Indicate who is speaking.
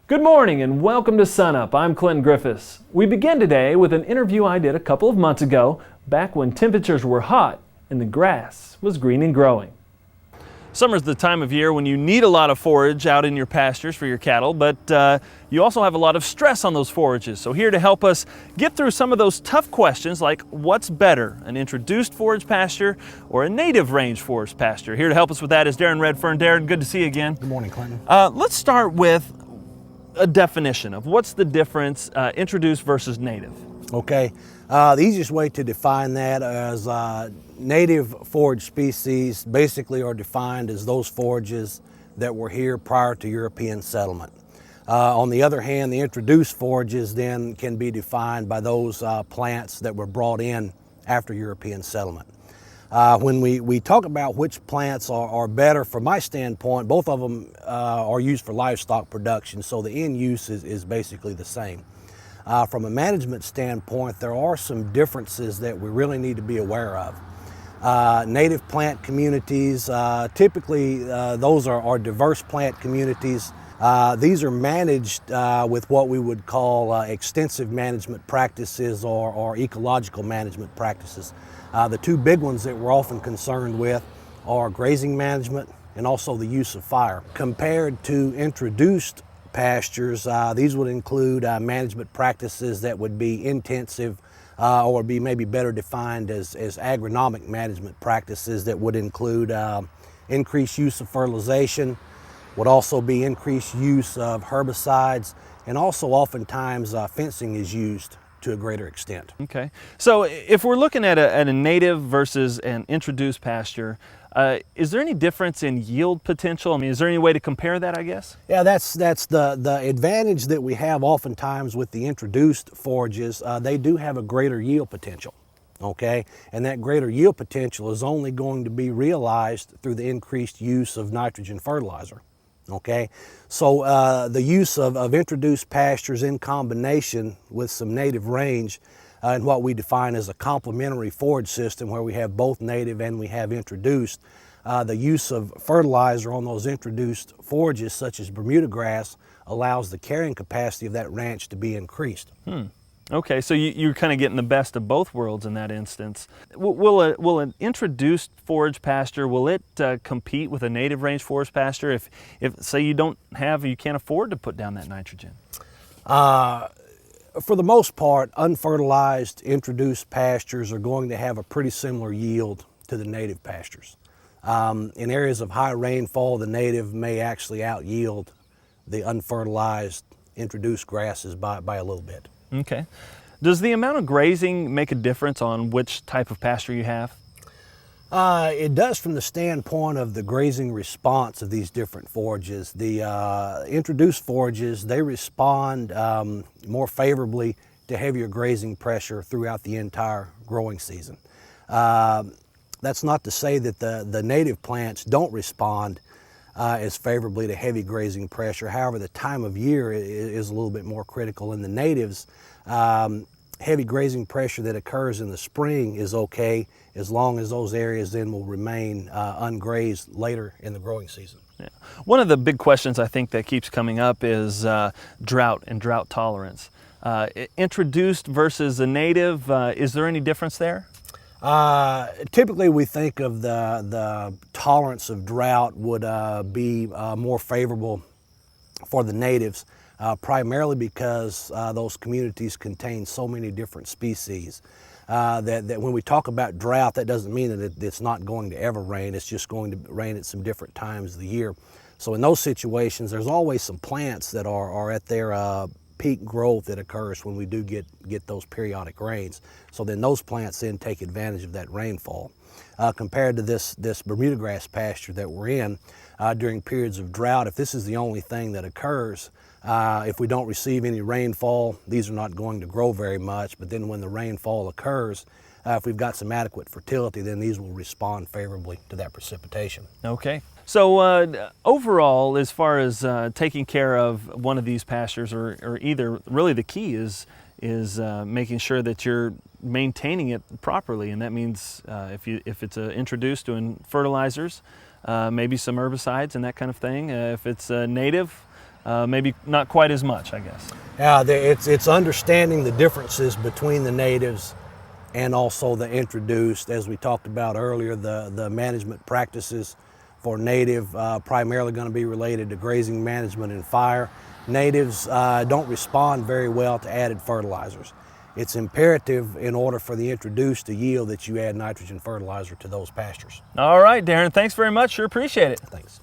Speaker 1: Good morning and welcome to SUNUP. I'm Clint Griffiths. We begin today with an interview I did a couple of months ago, back when temperatures were hot and the grass was green and growing. Summer's the time of year when you need a lot of forage out in your pastures for your cattle, but you also have a lot of stress on those forages. So here to help us get through some of those tough questions like what's better, an introduced forage pasture or a native range forage pasture? Here to help us with that is Daren REDFEARN. Daren, good to see you again.
Speaker 2: Good morning, Clinton.
Speaker 1: Let's start with a definition of what's the difference introduced versus native.
Speaker 2: Okay, the easiest way to define that as native forage species basically are defined as those forages that were here prior to European settlement. On the other hand, the introduced forages then can be defined by those plants that were brought in after European settlement. When we talk about which plants are better, from my standpoint, both of them are used for livestock production, so the end use is basically the same. From a management standpoint, there are some differences that we really need to be aware of. Native plant communities, typically those are diverse plant communities. These are managed with what we would call extensive management practices or ecological management practices. The two big ones that we're often concerned with are grazing management and also the use of fire. Compared to introduced pastures, these would include management practices that would be intensive or be maybe better defined as agronomic management practices that would include increased use of fertilization, would also be increased use of herbicides, and also oftentimes fencing is used to a greater extent.
Speaker 1: Okay, so if we're looking at a native versus an introduced pasture, is there any difference in yield potential? I mean, is there any way to compare that, I guess?
Speaker 2: Yeah, that's the advantage that we have oftentimes with the introduced forages. They do have a greater yield potential, okay? And that greater yield potential is only going to be realized through the increased use of nitrogen fertilizer. Okay, so the use of introduced pastures in combination with some native range and what we define as a complementary forage system where we have both native and we have introduced, the use of fertilizer on those introduced forages such as Bermuda grass allows the carrying capacity of that ranch to be increased.
Speaker 1: Okay, so you're kind of getting the best of both worlds in that instance. Will an introduced forage pasture, will it compete with a native range forage pasture if say you can't afford to put down that nitrogen?
Speaker 2: For the most part, unfertilized introduced pastures are going to have a pretty similar yield to the native pastures. In areas of high rainfall, the native may actually out yield the unfertilized introduced grasses by a little bit.
Speaker 1: Okay. Does the amount of grazing make a difference on which type of pasture you have?
Speaker 2: It does from the standpoint of the grazing response of these different forages. The introduced forages, they respond more favorably to heavier grazing pressure throughout the entire growing season. That's not to say that the native plants don't respond as favorably to heavy grazing pressure. However, the time of year is a little bit more critical. In the natives, heavy grazing pressure that occurs in the spring is okay as long as those areas then will remain ungrazed later in the growing season.
Speaker 1: Yeah. One of the big questions I think that keeps coming up is drought and drought tolerance. Introduced versus a native, is there any difference there?
Speaker 2: Typically we think of the tolerance of drought would be more favorable for the natives, primarily because those communities contain so many different species that when we talk about drought, that doesn't mean that it's not going to ever rain. It's just going to rain at some different times of the year. So in those situations, there's always some plants that are at their peak growth that occurs when we do get those periodic rains. So then those plants then take advantage of that rainfall. Compared to this Bermuda grass pasture that we're in, during periods of drought, if this is the only thing that occurs, if we don't receive any rainfall, these are not going to grow very much. But then when the rainfall occurs, if we've got some adequate fertility, then these will respond favorably to that precipitation.
Speaker 1: Okay. So overall, as far as taking care of one of these pastures, or either, really the key is making sure that you're maintaining it properly, and that means if it's introduced doing fertilizers, maybe some herbicides and that kind of thing. If it's native, maybe not quite as much, I guess.
Speaker 2: It's understanding the differences between the natives and also the introduced. As we talked about earlier, the management practices for native primarily going to be related to grazing management and fire. Natives don't respond very well to added fertilizers. It's imperative in order for the introduced to yield that you add nitrogen fertilizer to those pastures.
Speaker 1: All right, Daren, thanks very much. Sure appreciate it.
Speaker 2: Thanks.